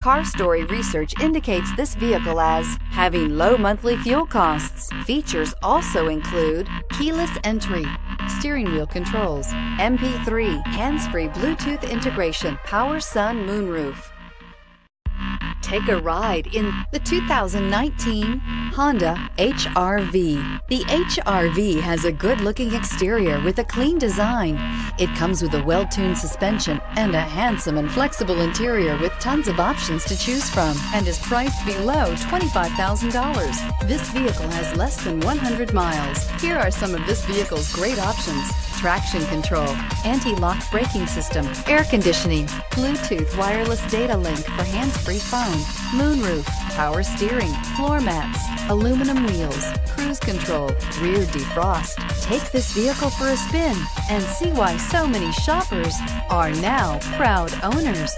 Car Story research indicates this vehicle as having low monthly fuel costs. Features also include keyless entry, steering wheel controls, MP3, hands-free Bluetooth integration, power sun moonroof. Take a ride in the 2019 Honda HR-V. The HR-V has a good-looking exterior with a clean design. It comes with a well-tuned suspension and a handsome and flexible interior with tons of options to choose from and is priced below $25,000. This vehicle has less than 100 miles. Here are some of this vehicle's great options: traction control, anti-lock braking system, air conditioning, Bluetooth wireless data link for hands-free phone, moonroof, power steering, floor mats, aluminum wheels, cruise control, rear defrost. Take this vehicle for a spin and see why so many shoppers are now proud owners.